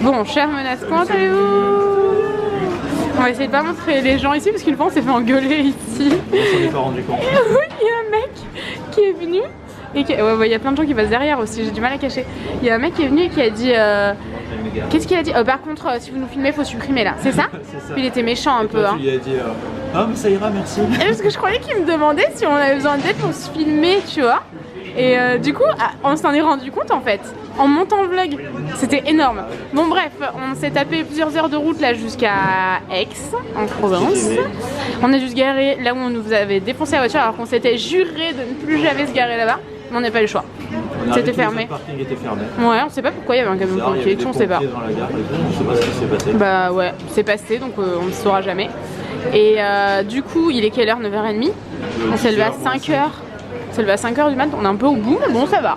Bon, chère menace, comment allez-vous? On va essayer de pas montrer les gens ici parce qu'il pense s'est fait engueuler ici. On s'en est pas rendu compte. Et oui, il y a un mec qui est venu et qui... ouais, il y a plein de gens qui passent derrière aussi, j'ai du mal à cacher. Il y a un mec qui est venu et qui a dit qu'est-ce qu'il a dit? Par contre, si vous nous filmez, faut supprimer là, c'est ça? C'est ça. Puis il était méchant un peu. Toi, tu lui as dit ah mais ça ira, merci. Et parce que je croyais qu'il me demandait si on avait besoin d'aide pour se filmer, tu vois. Et du coup, on s'en est rendu compte en fait, en montant le vlog. C'était énorme. Bon bref, on s'est tapé plusieurs heures de route là jusqu'à Aix, en Provence. On est juste garé là où on nous avait défoncé la voiture alors qu'on s'était juré de ne plus jamais se garer là-bas. Mais on n'a pas eu le choix. C'était fermé. Le parking était fermé. Ouais, on sait pas pourquoi il y avait un camion pompier, on sait pas. Dans la gare, je sais pas ce qui s'est passé. Bah ouais, c'est passé donc on ne saura jamais. Et du coup, il est quelle heure? 9h30. On s'est levé à 5h. On s'est levé à 5h du mat, on est un peu au bout, mais bon ça va.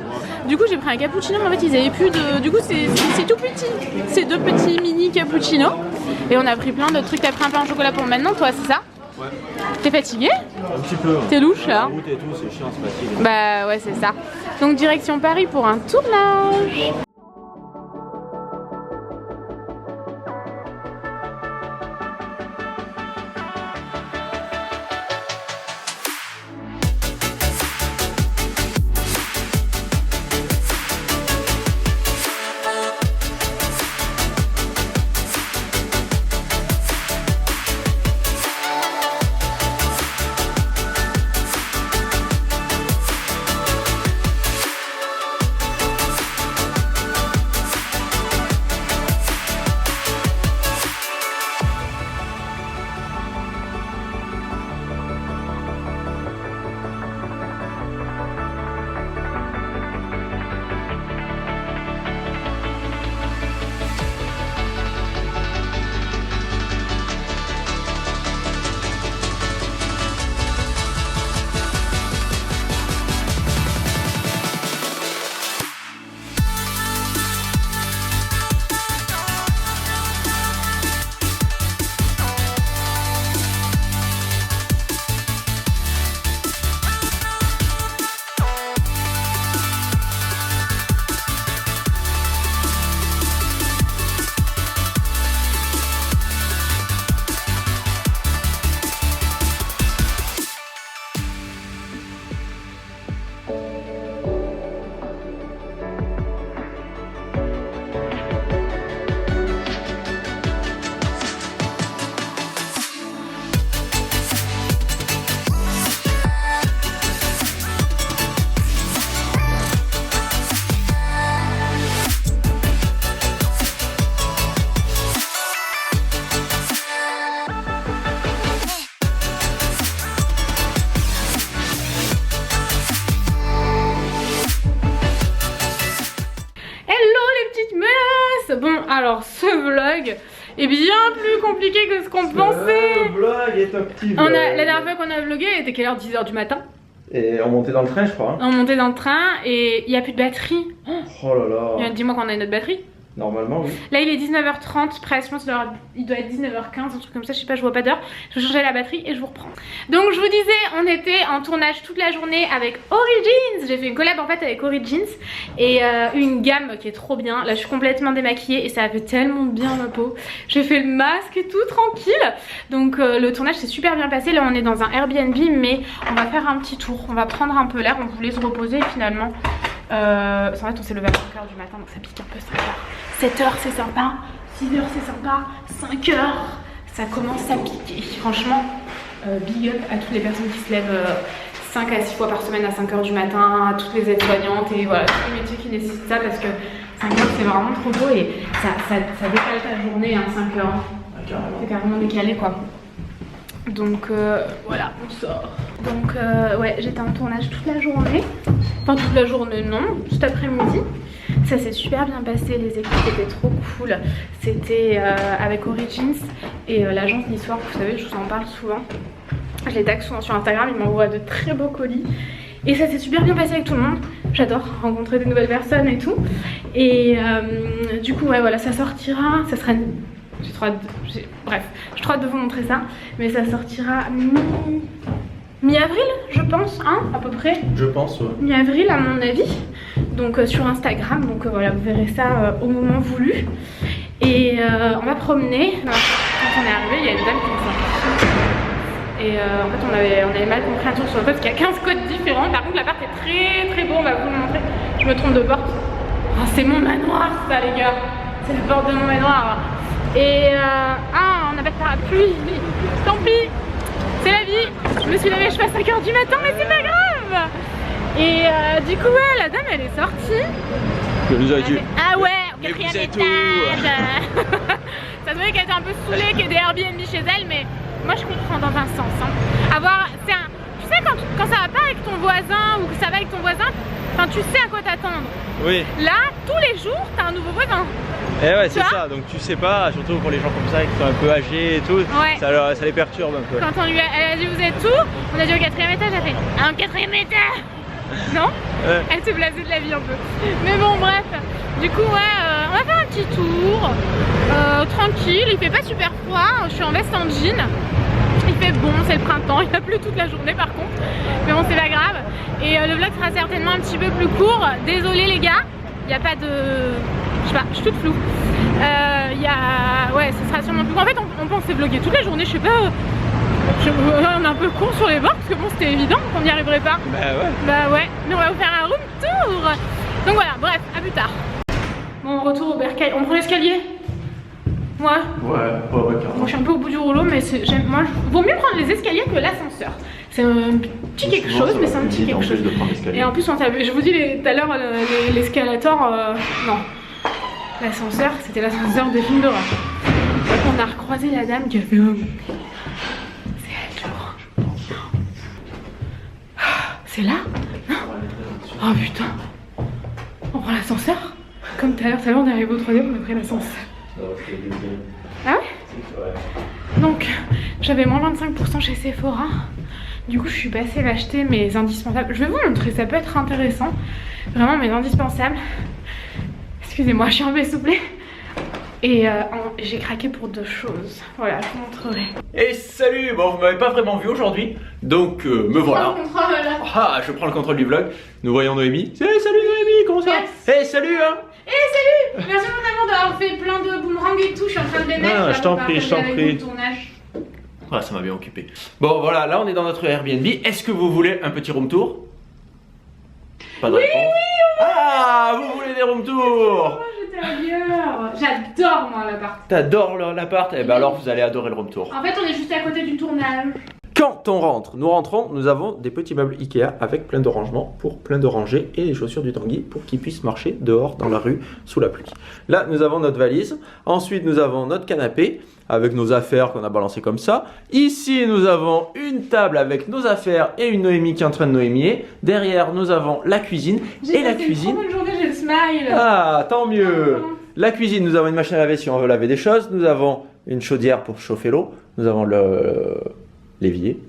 Du coup j'ai pris un cappuccino, mais en fait ils avaient plus de... Du coup c'est tout petit. C'est 2 petits mini cappuccinos. Et on a pris plein de trucs. T'as pris un pain au chocolat pour maintenant, toi c'est ça? Ouais. T'es fatigué? Un petit peu. T'es louche là? La route et tout, c'est chiant, c'est fatigué. Bah ouais c'est ça. Donc direction Paris pour un tournage. Bon alors ce vlog est bien plus compliqué que ce qu'on pensait. Le vlog est actif. La dernière fois qu'on a vlogué, il était quelle heure? 10h du matin. Et on montait dans le train je crois. On montait dans le train et il n'y a plus de batterie. Oh là là. Dis-moi qu'on a notre batterie. Normalement oui. Là il est 19h30 presque, je pense qu'il doit être 19h15, un truc comme ça, je sais pas, je vois pas d'heure. Je vais changer la batterie et je vous reprends. Donc je vous disais, on était en tournage toute la journée avec Origins. J'ai fait une collab en fait avec Origins et une gamme qui est trop bien. Là je suis complètement démaquillée et ça a fait tellement de bien ma peau. J'ai fait le masque et tout tranquille. Donc le tournage s'est super bien passé. Là on est dans un Airbnb mais on va faire un petit tour. On va prendre un peu l'air, on voulait se reposer finalement. En fait on s'est levé à 5h du matin donc ça pique un peu 5h. 7h c'est sympa, 6h c'est sympa, 5h ça commence à piquer. Franchement big up à toutes les personnes qui se lèvent 5 à 6 fois par semaine à 5h du matin, à toutes les aides-soignantes et voilà tous les métiers qui nécessitent ça parce que 5h c'est vraiment trop beau et ça décale ta journée hein, 5h. C'est carrément décalé quoi. Donc voilà, on sort. Donc ouais, j'étais en tournage toute la journée. Enfin toute la journée non, cet après-midi. Ça s'est super bien passé, les équipes étaient trop cool. C'était avec Origins et l'agence niçoise, vous savez, je vous en parle souvent. Je les tag souvent sur Instagram, ils m'envoient de très beaux colis. Et ça s'est super bien passé avec tout le monde. J'adore rencontrer des nouvelles personnes et tout. Et du coup, ouais, voilà, ça sortira. Ça sera... Bref, j'ai trop hâte de vous montrer ça. Mais ça sortira mi-avril, je pense, hein, à peu près. Je pense, ouais. Mi-avril, à mon avis. Donc sur Instagram. Donc voilà, vous verrez ça au moment voulu. Et on va promener. Non, quand on est arrivé, il y a une dame qui nous sortit. Et en fait on avait mal compris un tour sur le code parce qu'il y a 15 codes différents. Par contre l'appart est très très beau, on va vous le montrer. Je me trompe de porte. Oh, c'est mon manoir ça les gars. C'est la porte de mon manoir. Et on n'a pas de parapluie. Tant pis, c'est la vie. Je me suis levée, je fais à 5h du matin, mais c'est pas grave. Et du coup ouais, la dame elle est sortie. Je vous ai dit. Ah ouais, au 4e étage. Ça se voyait qu'elle était un peu saoulée, qu'il y ait des Airbnb chez elle, mais moi je comprends dans un sens. Hein. Tu sais quand ça va pas avec ton voisin ou que ça va avec ton voisin, enfin tu sais à quoi t'attendre. Oui. Là, tous les jours, t'as un nouveau voisin. Et ouais, c'est ça, donc tu sais pas, surtout pour les gens comme ça qui sont un peu âgés et tout, ouais. ça les perturbe un peu. Quand elle a dit vous êtes où, on a dit au 4e étage, elle a fait un 4e étage. Non ouais. Elle s'est blasée de la vie un peu. Mais bon bref, du coup ouais, on va faire un petit tour, tranquille, il fait pas super froid, je suis en veste en jean. Il fait bon, c'est le printemps, il a plu toute la journée par contre. Mais bon c'est pas grave. Et le vlog sera certainement un petit peu plus court. Désolé les gars, il n'y a pas de... Je sais pas, je suis toute floue. Ouais, ce sera sûrement plus court. En fait on pensait vlogger toute la journée, je sais pas... on est un peu con sur les bords parce que bon c'était évident qu'on n'y arriverait pas. Bah ouais, mais on va vous faire un room tour. Donc voilà, bref, à plus tard. Bon, retour au bercail, on prend l'escalier. Ouais. Ouais, carrément. Moi je suis un peu au bout du rouleau, mais moi vaut mieux prendre les escaliers que l'ascenseur. C'est un petit quelque chose, mais c'est un petit quelque chose. Et en plus je vous dis tout à l'heure l'escalator, non. L'ascenseur, c'était l'ascenseur des films d'horreur. On a recroisé la dame qui a fait c'est là? Non? Oh putain! On prend l'ascenseur? Comme tout à l'heure, on est arrivé au 3e, on a pris l'ascenseur. Ah ouais? Donc, j'avais moins 25% chez Sephora. Du coup, je suis passée m'acheter mes indispensables. Je vais vous montrer, ça peut être intéressant. Vraiment, mes indispensables. Excusez-moi, je suis un peu essoufflée. Et j'ai craqué pour 2 choses. Voilà, je vous montrerai. Et salut! Bon, vous m'avez pas vraiment vu aujourd'hui, donc me voilà. Ah, je prends le contrôle du vlog. Nous voyons Noémie. Salut Noémie, comment ça va? Hey, salut hein! Hey, salut! Merci mon amour d'avoir fait plein de boomerangs et tout. Je suis en train de les mettre. Ah, je t'en prie. Ah, ça m'a bien occupé. Bon, voilà, là on est dans notre Airbnb. Est-ce que vous voulez un petit room tour? Pas de réponse. Oui! Ah, vous voulez des room tours? J'adore moi l'appart. T'adores l'appart? Eh ben alors vous allez adorer le room tour. En fait on est juste à côté du tournage. Quand on rentre, nous rentrons, nous avons des petits meubles Ikea avec plein de rangements pour plein de rangées et les chaussures du Tanguy pour qu'ils puissent marcher dehors dans la rue sous la pluie. Là nous avons notre valise, ensuite nous avons notre canapé avec nos affaires qu'on a balancées comme ça. Ici nous avons une table avec nos affaires et une Noémie qui est en train de noémier. Derrière nous avons la cuisine et la cuisine. J'ai une journée, j'ai le smile. Ah tant mieux. La cuisine, nous avons une machine à laver si on veut laver des choses. Nous avons une chaudière pour chauffer l'eau. Nous avons l'évier.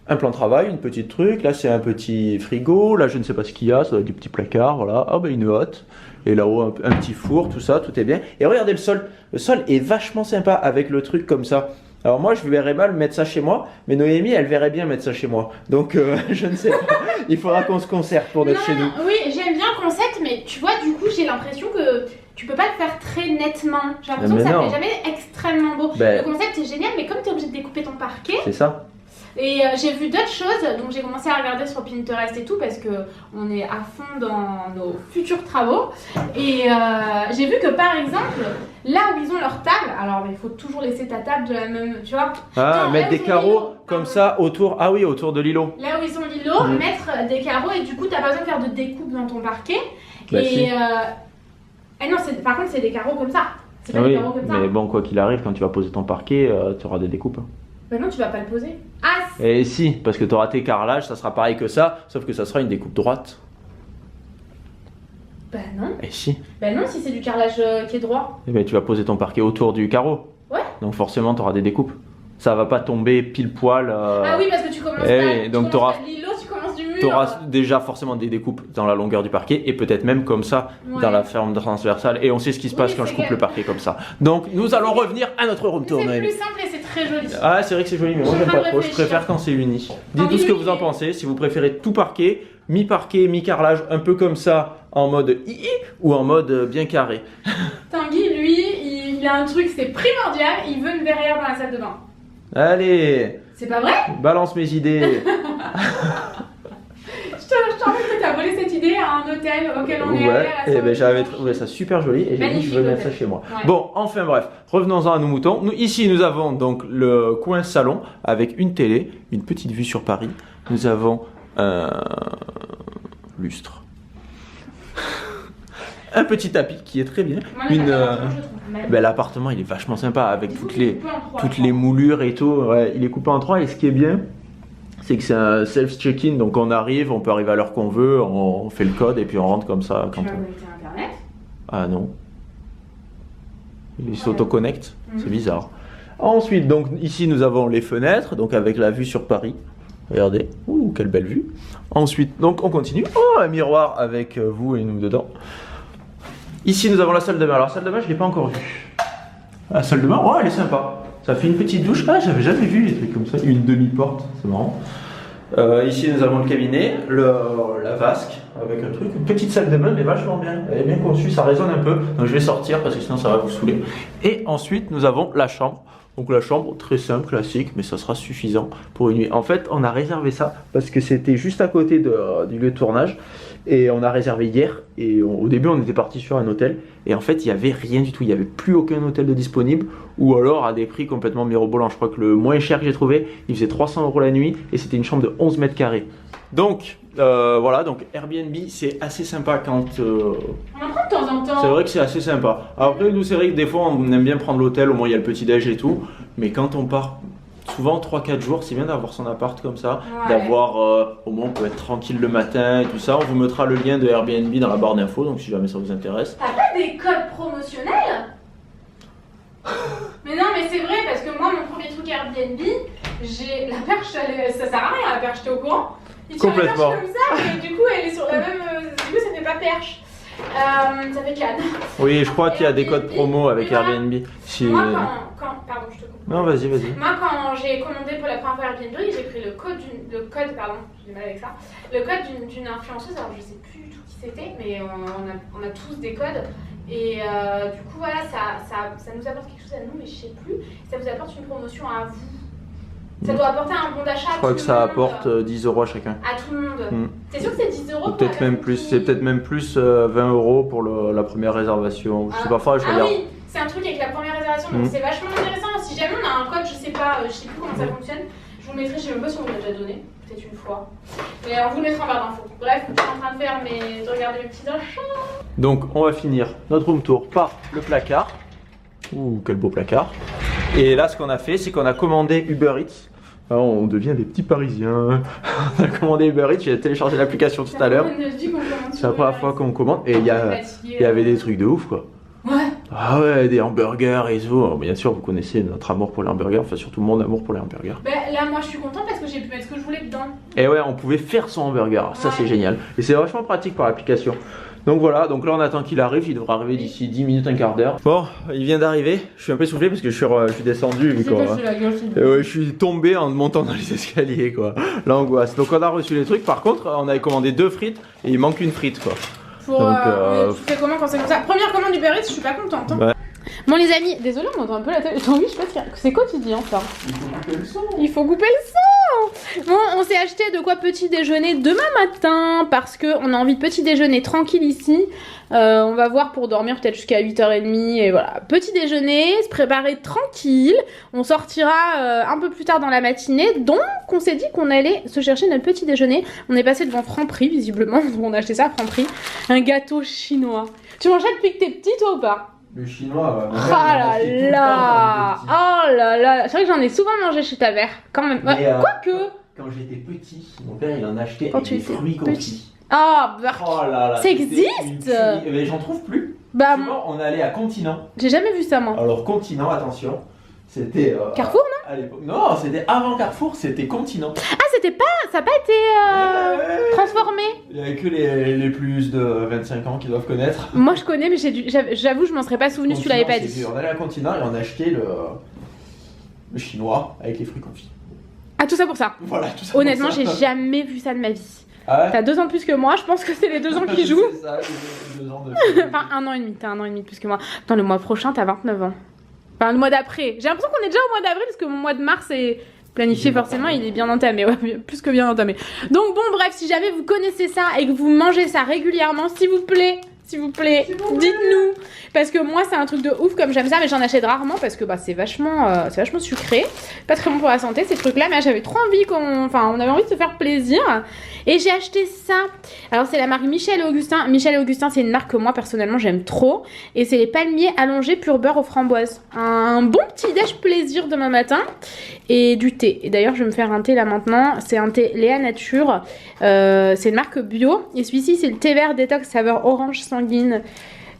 Un plan de travail, une petite truc. Là, c'est un petit frigo. Là, je ne sais pas ce qu'il y a. Ça doit être des petits placards. Voilà. Ah, ben une hotte. Et là-haut, un petit four. Tout ça, tout est bien. Et regardez le sol. Le sol est vachement sympa avec le truc comme ça. Alors moi, je verrais mal mettre ça chez moi. Mais Noémie, elle verrait bien mettre ça chez moi. Donc, je ne sais pas. Il faudra qu'on se concerte pour être chez nous. Oui, j'aime bien le concept. Mais tu vois, du coup, j'ai l'impression que... Tu peux pas le faire très nettement. J'ai l'impression que ça fait jamais extrêmement beau. Le concept est génial, mais comme tu es obligé de découper ton parquet. C'est ça. Et j'ai vu d'autres choses, donc j'ai commencé à regarder sur Pinterest et tout parce que on est à fond dans nos futurs travaux. Et j'ai vu que par exemple, là où ils ont leur table, alors il faut toujours laisser ta table de la même, tu vois. Ah, non, mettre des carreaux comme ça autour. Ah oui, autour de l'îlot. Là où ils ont l'îlot, mettre des carreaux et du coup t'as pas besoin de faire de découpe dans ton parquet. Bah, si. Ah non, par contre c'est des carreaux comme ça. C'est pas des carreaux comme ça. Mais bon, quoi qu'il arrive, quand tu vas poser ton parquet, tu auras des découpes. Bah non, tu vas pas le poser. Ah Et si, parce que tu auras tes carrelages, ça sera pareil que ça, sauf que ça sera une découpe droite. Bah non. Et si. Bah non, si c'est du carrelage qui est droit. Et ben tu vas poser ton parquet autour du carreau. Ouais. Donc forcément, tu auras des découpes. Ça va pas tomber pile poil. Ah oui, parce que tu commences donc pas de l'îlot, tu commences du mur. Tu auras déjà forcément des découpes dans la longueur du parquet et peut-être même comme ça dans la forme transversale. Et on sait ce qui se passe quand je coupe le parquet comme ça. Donc nous allons revenir à notre room tour. C'est plus simple et c'est très joli. Ah, c'est vrai que c'est joli, mais moi j'aime pas trop. Je préfère quand c'est uni. Dites-nous ce que vous en pensez. Si vous préférez tout parquet, mi-carrelage, un peu comme ça en mode ou en mode bien carré. Tanguy, lui, il il a un truc, c'est primordial, il veut une verrière dans la salle de bain. Allez, C'est pas vrai? balance mes idées. Je t'en prie que t'as volé cette idée à un hôtel auquel on est allé à la et ben j'avais soirée. trouvé ça super joli et j'ai dit Magnifique je veux mettre hôtel. ça chez moi. Ouais. Bon, enfin bref, revenons-en à nos moutons. Ici nous avons donc le coin salon avec une télé, une petite vue sur Paris. Nous avons un lustre. Un petit tapis qui est très bien. Moi, le Une, appartement, je le trouve magnifique. ben, l'appartement il est vachement sympa avec Il faut toutes qu'il les, coupe en trois, toutes je les crois. moulures et tout. Ouais, il est coupé en trois et ce qui est bien, c'est que c'est un self-check-in, donc on arrive, on peut arriver à l'heure qu'on veut, on fait le code et puis on rentre comme ça Tu quand vas on... connecter à internet? Ah non. Il s'auto-connecte, Mhm. c'est bizarre. Ensuite, donc ici nous avons les fenêtres, donc avec la vue sur Paris. Regardez, ouh, quelle belle vue. Ensuite, donc on continue. Oh, un miroir avec vous et nous dedans. Ici nous avons la salle de bain. Alors la salle de bain, je l'ai pas encore vue. La salle de bain, oh, elle est sympa. Ça fait une petite douche. Ah, j'avais jamais vu les trucs comme ça. Une demi-porte, c'est marrant. Ici nous avons le cabinet, la vasque avec un truc, une petite salle de bain mais vachement bien, elle est bien conçue, ça résonne un peu, donc je vais sortir parce que sinon ça va vous saouler. Et ensuite nous avons la chambre, donc la chambre très simple, classique, mais ça sera suffisant pour une nuit. En fait on a réservé ça parce que c'était juste à côté du lieu de tournage et on a réservé hier et au début on était parti sur un hôtel et en fait il n'y avait rien du tout, il n'y avait plus aucun hôtel de disponible ou alors à des prix complètement mirobolants. Je crois que le moins cher que j'ai trouvé il faisait 300 € la nuit et c'était une chambre de 11 mètres carrés. Donc voilà, donc Airbnb c'est assez sympa quand... On en prend de temps en temps. C'est vrai que c'est assez sympa. Après nous c'est vrai que des fois on aime bien prendre l'hôtel, au moins il y a le petit déj et tout, mais quand on part souvent 3-4 jours, c'est bien d'avoir son appart comme ça, Ouais. d'avoir au moins on peut être tranquille le matin et tout ça. On vous mettra le lien de Airbnb dans la barre d'infos, donc si jamais ça vous intéresse. T'as pas des codes promotionnels? Mais non, mais c'est vrai, parce que moi, mon premier truc Airbnb, j'ai la perche, ça sert à rien la perche, t'es au courant? Il tire la perche Complètement. comme ça, et du coup, elle est sur la même. Du coup, ça fait pas perche. Ça fait canne. Oui, je crois qu'il y a des codes Airbnb. promo avec Mais voilà. Airbnb. Si... Moi, pardon, je te coupe. Non, vas-y, vas-y. Moi, quand j'ai commandé pour la première fois Airbnb, j'ai pris le code, pardon, j'ai du mal avec ça, le code d'une influenceuse, alors je sais plus du tout qui c'était, mais on a tous des codes, et du coup, voilà, ça nous apporte quelque chose à nous, mais je sais plus, ça vous apporte une promotion à vous. Ça doit apporter un bon d'achat à Je crois tout que le ça monde. apporte 10 € à chacun. À tout le monde. Mm. T'es sûr que c'est 10 euros? Ou peut-être même plus, c'est peut-être même plus 20 € pour la première réservation. Je sais pas, faudra que je Ah regarde. oui, c'est un truc avec la première réservation, donc Mm. c'est vachement intéressant. Si jamais on a un code, je sais plus comment ça fonctionne, je vous le mettrai, je sais même pas si on vous l'a déjà donné, peut-être une fois. Mais on vous le mettra en barre d'infos. Bref, je suis en train de regarder mes petits achats. Donc on va finir notre room tour par le placard. Ouh, quel beau placard. Et là, ce qu'on a fait, c'est qu'on a commandé Uber Eats. Ah, on devient des petits Parisiens. On a commandé Uber Eats, j'ai téléchargé l'application tout à l'heure. C'est la première fois qu'on commande et il y avait des trucs de ouf quoi. Ouais. Ah ouais, des hamburgers et tout. Alors, bien sûr, vous connaissez notre amour pour les hamburgers, enfin surtout mon amour pour les hamburgers. Ben là, moi je suis contente parce que j'ai pu mettre ce que je voulais dedans. Et ouais, on pouvait faire son hamburger, ça Ouais. c'est génial. Et c'est vachement pratique par l'application. Donc voilà, donc là on attend qu'il arrive, il devra arriver d'ici 10 minutes, un quart d'heure. Bon, il vient d'arriver, je suis un peu essoufflé parce que je suis descendu vu quoi. la gueule, Et ouais, je suis tombé en montant dans les escaliers quoi. L'angoisse. Donc on a reçu les trucs, par contre on avait commandé 2 frites et il manque une frite quoi. Pour, Donc, tu fais comment quand c'est comme ça? Première commande du Uber Eats, je suis pas contente. Hein. Ouais. Bon les amis, désolé on entend un peu la télé. Oui, je sais pas ce qu'il y a. C'est quotidien ça. Il faut couper le son. Bon, on s'est acheté de quoi petit déjeuner demain matin parce que on a envie de petit déjeuner tranquille ici. On va voir pour dormir peut-être jusqu'à 8h30 et voilà. Petit déjeuner, se préparer tranquille. On sortira un peu plus tard dans la matinée. Donc on s'est dit qu'on allait se chercher notre petit déjeuner. On est passé devant Franprix visiblement. Donc on a acheté ça à Franprix. Un gâteau chinois. Tu manges ça depuis que t'es petit toi ou pas? Le chinois, Oh là là! Oh là là! C'est vrai que j'en ai souvent mangé chez ta mère, quand même. Mais, Quoique! Quand j'étais petit, mon père il en achetait Quand avec tu des étais fruits petit. confits. Ah, bah, Oh là là, Ça c'était existe une tuerie. Mais j'en trouve plus. bah Souvent, on allait à Continent. j'ai jamais vu ça moi. Alors Continent, attention, c'était... Carrefour, non à l'époque. Non, c'était avant Carrefour, c'était Continent. Ah, c'était pas. Ça a pas été Ouais. transformé? Il n'y a que les plus de 25 ans qui doivent connaître. Moi je connais, mais j'avoue, je m'en serais pas souvenu si tu l'avais pas Continent, dit. on allait à Continent et on achetait le chinois avec les fruits confits. Ah, tout ça pour ça. Voilà, tout ça. Honnêtement, pour ça. j'ai jamais vu ça de ma vie. Ah ouais. T'as 2 ans de plus que moi, je pense que c'est les 2 ans qui jouent. C'est ça, les 2 ans de. Enfin, 1 an et demi, t'as 1 an et demi de plus que moi. Attends, le mois prochain, t'as 29 ans. Enfin, le mois d'après. J'ai l'impression qu'on est déjà au mois d'avril parce que mon mois de mars est planifié forcément, il est bien entamé. Ouais, plus que bien entamé. Donc, bon, bref, si jamais vous connaissez ça et que vous mangez ça régulièrement, s'il vous plaît, dites-nous. Parce que moi, c'est un truc de ouf comme j'aime ça, mais j'en achète rarement parce que bah, c'est vachement sucré. Pas très bon pour la santé, ces trucs-là. Mais j'avais trop envie on avait envie de se faire plaisir. Et j'ai acheté ça. Alors, c'est la marque Michel et Augustin. Michel et Augustin, c'est une marque que moi, personnellement, j'aime trop. Et c'est les palmiers allongés pur beurre aux framboises. Un bon petit déj plaisir demain matin. Et du thé. Et d'ailleurs, je vais me faire un thé là maintenant. C'est un thé Léa Nature. C'est une marque bio. Et celui-ci, c'est le thé vert détox saveur orange sanguine.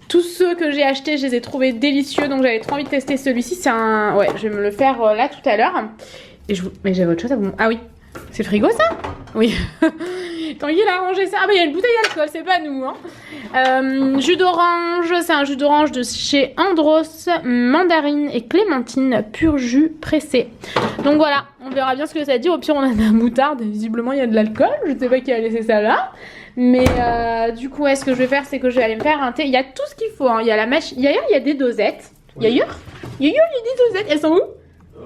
Tous ceux que j'ai achetés, je les ai trouvés délicieux. Donc, j'avais trop envie de tester celui-ci. C'est un... Ouais, je vais me le faire là tout à l'heure. Mais j'avais autre chose à vous... Ah oui. C'est le frigo, ça? Oui. Tanguy, il a rangé ça. Ah bah, il y a une bouteille d'alcool, c'est pas nous, hein. Jus d'orange, c'est un jus d'orange de chez Andros, mandarine et clémentine, pur jus pressé. Donc voilà, on verra bien ce que ça dit. Au pire, on a de la moutarde et visiblement, il y a de l'alcool. Je sais pas qui a laissé ça là. Mais du coup, ce que je vais faire, c'est que je vais aller me faire un thé. Il y a tout ce qu'il faut, hein. Il y a la machine. D'ailleurs, il y a des dosettes. Oui. Il y a des dosettes. Elles sont où?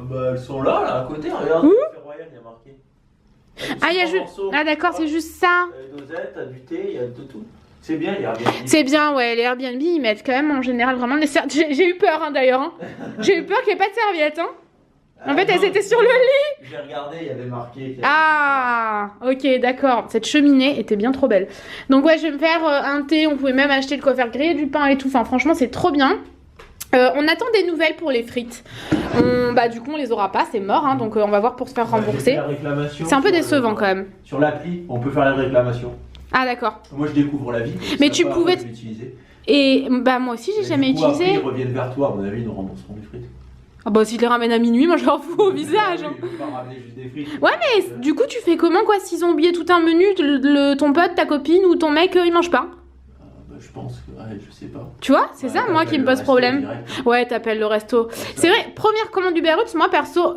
Bah, elles sont là, à côté, regarde. Où? Royal, il y a marqué. Ah, il y a juste. Ah, d'accord, c'est juste ça. T'as des dosettes, t'as du thé, il y a de tout. C'est bien, les Airbnb. C'est bien, ouais, les Airbnb, ils mettent quand même en général vraiment des serviettes. J'ai eu peur, hein, d'ailleurs. Hein. J'ai eu peur qu'il n'y ait pas de serviettes. Hein. En fait, elles étaient sur le lit. J'ai regardé, il y avait marqué. Ah, ok, d'accord. Cette cheminée était bien trop belle. Donc, ouais, je vais me faire un thé. On pouvait même acheter de quoi faire griller du pain et tout. Enfin, franchement, c'est trop bien. On attend des nouvelles pour les frites. Bah, du coup, on les aura pas, c'est mort. Hein, donc, on va voir pour se faire rembourser. C'est un peu décevant quand même. Sur l'appli, on peut faire la réclamation. Ah, d'accord. Moi, je découvre la vie. Mais tu pouvais. Et bah, moi aussi, j'ai jamais utilisé. Après, ils reviennent vers toi. À mon avis, ils nous rembourseront les frites. Ah bah si je les ramène à minuit, moi je leur fous au visage. Ils vont pas ramener juste des frites. Ouais mais du coup tu fais comment quoi s'ils ont oublié tout un menu, ton pote, ta copine ou ton mec il mange pas? Bah, je pense que je sais pas. Tu vois, c'est ça moi qui me pose problème. Direct. Ouais, t'appelles le resto. C'est vrai, première commande Uber Eats, moi perso,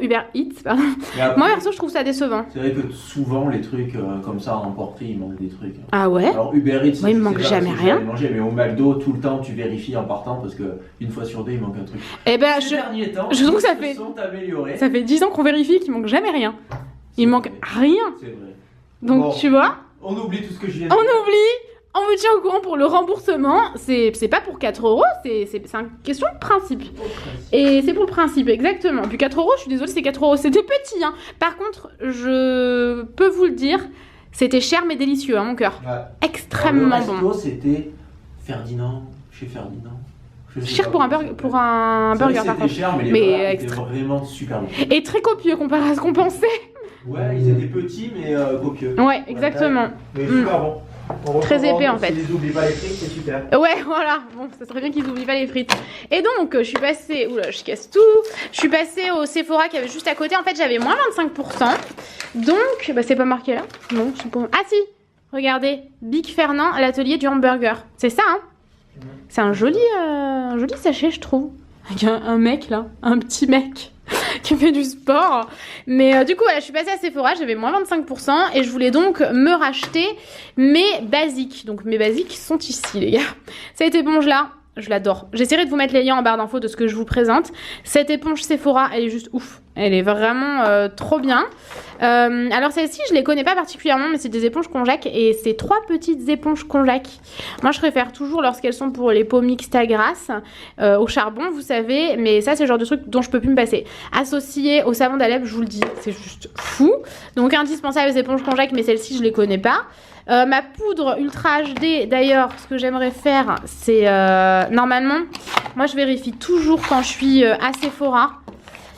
pardon. Après, moi perso je trouve ça décevant. C'est vrai que souvent les trucs comme ça en emporté, il manque des trucs. Ah ouais? Alors Uber Eats, moi il me manque jamais rien. Manger, mais au McDo, tout le temps tu vérifies en partant parce que une fois sur deux il manque un truc. Eh ben je trouve que ça fait 10 ans qu'on vérifie qu'il manque jamais rien. Il manque rien. C'est vrai. Donc bon, tu vois? On oublie tout ce que je viens de dire. On oublie. On vous tient au courant pour le remboursement. C'est pas pour 4 €, c'est une question de principe. Et c'est pour le principe, exactement. Puis 4 €, je suis désolée, c'est 4 €. C'était petit, hein. Par contre, je peux vous le dire, c'était cher mais délicieux, hein, mon cœur. Ouais. Extrêmement bon. Le resto, c'était chez Ferdinand. Cher pour un burger, par contre. Cher, mais c'était vraiment super bon. Et très copieux comparé à ce qu'on pensait. Ouais, ils étaient petits mais copieux. Ouais, exactement. Mais super bon. Très épais en fait. S'ils n'oublient pas les frites, c'est super. Ouais, voilà. Bon, ça serait bien qu'ils n'oublient pas les frites. Et donc, je suis passée. Oula, je casse tout. Je suis passée au Sephora qui avait juste à côté. En fait, j'avais moins 25%. Donc, bah, c'est pas marqué là. Non, c'est pas. Ah si. Regardez, Big Fernand, l'atelier du hamburger. C'est ça, hein. C'est un joli sachet, je trouve. Avec un mec là, un petit mec qui fait du sport. Mais du coup, voilà, je suis passée à Sephora, j'avais moins 25% et je voulais donc me racheter mes basiques. Donc mes basiques sont ici, les gars. Cette éponge là, je l'adore. J'essaierai de vous mettre les liens en barre d'infos de ce que je vous présente. Cette éponge Sephora, elle est juste ouf. Elle est vraiment trop bien. Alors celle-ci, je les connais pas particulièrement, mais c'est des éponges Konjac et c'est 3 petites éponges Konjac. Moi, je préfère toujours lorsqu'elles sont pour les peaux mixtes à grasse, au charbon, vous savez. Mais ça, c'est le genre de truc dont je peux plus me passer. Associé au savon d'Alep, je vous le dis, c'est juste fou. Donc indispensable les éponges Konjac, mais celles-ci, je les connais pas. Ma poudre Ultra HD, d'ailleurs, ce que j'aimerais faire, c'est normalement, moi je vérifie toujours quand je suis à Sephora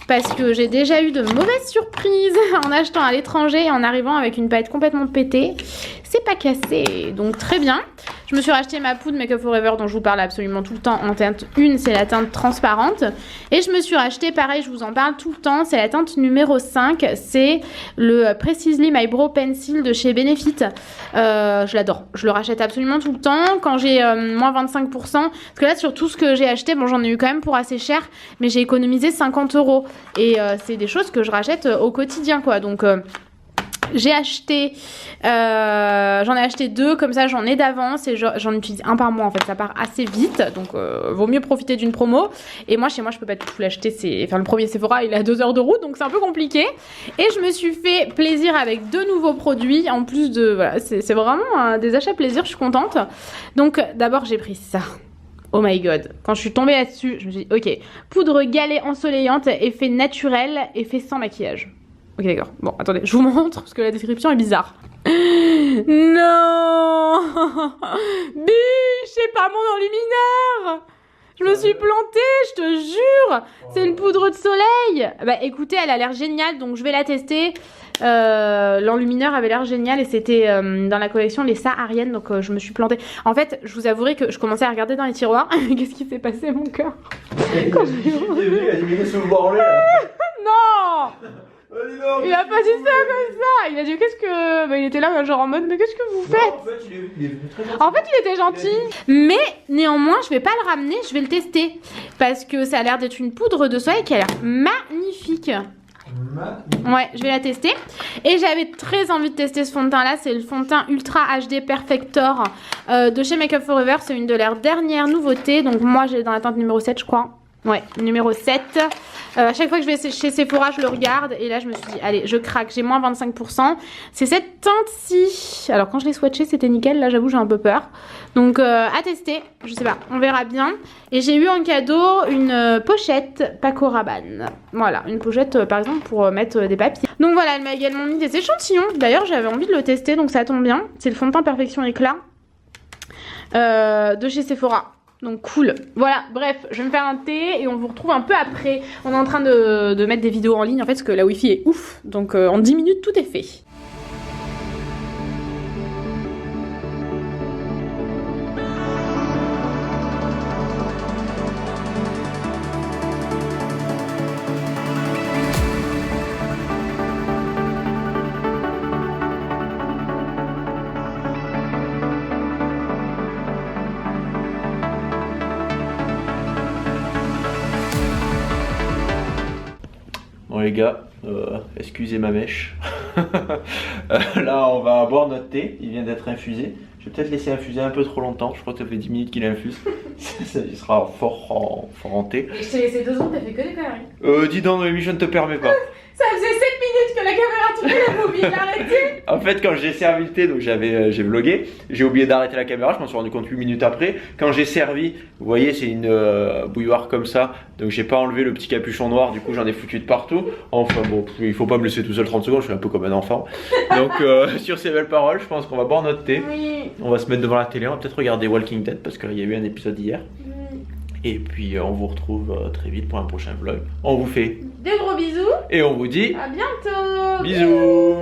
parce que j'ai déjà eu de mauvaises surprises en achetant à l'étranger et en arrivant avec une palette complètement pétée. C'est pas cassé, donc très bien. Je me suis racheté ma poudre Make Up Forever dont je vous parle absolument tout le temps en teinte 1, c'est la teinte transparente. Et je me suis racheté, pareil, je vous en parle tout le temps, c'est la teinte numéro 5, c'est le Precisely My Brow Pencil de chez Benefit. Je l'adore, je le rachète absolument tout le temps. Quand j'ai moins 25%, parce que là sur tout ce que j'ai acheté, bon j'en ai eu quand même pour assez cher, mais j'ai économisé 50 €. Et c'est des choses que je rachète au quotidien quoi, donc... J'ai acheté, j'en ai acheté 2, comme ça j'en ai d'avance et j'en utilise un par mois en fait, ça part assez vite, donc vaut mieux profiter d'une promo. Et moi chez moi je peux pas tout l'acheter, enfin le premier Sephora il est à 2 heures de route donc c'est un peu compliqué. Et je me suis fait plaisir avec 2 nouveaux produits, en plus de, voilà, c'est vraiment des achats plaisir, je suis contente. Donc d'abord j'ai pris ça. Oh my god, quand je suis tombée là-dessus, je me suis dit ok, poudre Galet ensoleillante, effet naturel, effet sans maquillage. Ok d'accord, bon attendez, je vous montre parce que la description est bizarre. Non Biche, c'est pas mon enlumineur. Je me suis plantée, je te jure. C'est une poudre de soleil. Bah écoutez, elle a l'air géniale, donc je vais la tester. L'enlumineur avait l'air génial et c'était dans la collection les Sahariennes, donc je me suis plantée. En fait, je vous avouerai que je commençais à regarder dans les tiroirs. Qu'est-ce qui s'est passé mon cœur? Non, il a pas dit ça comme ça. Il a dit qu'est-ce que... Bah, il était là genre en mode mais qu'est-ce que vous faites? En fait il était gentil. Mais néanmoins je vais pas le ramener, je vais le tester. Parce que ça a l'air d'être une poudre de soleil qui a l'air magnifique. Ouais, je vais la tester. Et j'avais très envie de tester ce fond de teint là. C'est le fond de teint Ultra HD Perfector de chez Make Up For Ever. C'est une de leurs dernières nouveautés. Donc moi j'ai dans la teinte numéro 7 je crois. Ouais, numéro 7. À chaque fois que je vais chez Sephora, je le regarde. Et là, je me suis dit, allez, je craque. J'ai moins 25%. C'est cette teinte-ci. Alors, quand je l'ai swatché, c'était nickel. Là, j'avoue, j'ai un peu peur. Donc, à tester. Je sais pas, on verra bien. Et j'ai eu en cadeau une pochette Paco Rabanne. Voilà, une pochette, par exemple, pour mettre des papiers. Donc, voilà, elle m'a également mis des échantillons. D'ailleurs, j'avais envie de le tester, donc ça tombe bien. C'est le fond de teint Perfection Éclat de chez Sephora. Donc cool. Voilà, bref, je vais me faire un thé et on vous retrouve un peu après. On est en train de mettre des vidéos en ligne en fait parce que la wifi est ouf. Donc en 10 minutes tout est fait. Bon les gars, excusez ma mèche. Là on va boire notre thé, il vient d'être infusé. Je vais peut-être laisser infuser un peu trop longtemps, je crois que ça fait 10 minutes qu'il infuse. Il sera fort en thé. Je t'ai laissé 2 secondes, t'as fait que des conneries. Dis donc Noémie, je ne te permets pas. Ça faisait 7 minutes que la caméra tournait, j'avais oublié d'arrêter. En fait, quand j'ai servi le thé, donc j'ai vlogué, j'ai oublié d'arrêter la caméra, je m'en suis rendu compte 8 minutes après. Quand j'ai servi, vous voyez, c'est une bouilloire comme ça, donc j'ai pas enlevé le petit capuchon noir, du coup j'en ai foutu de partout. Enfin bon, il faut pas me laisser tout seul 30 secondes, je suis un peu comme un enfant. Donc sur ces belles paroles, je pense qu'on va boire notre thé. Oui. On va se mettre devant la télé, on va peut-être regarder Walking Dead parce qu'il y a eu un épisode hier. Et puis on vous retrouve très vite pour un prochain vlog. On vous fait des gros bisous. et on vous dit à bientôt. bisous.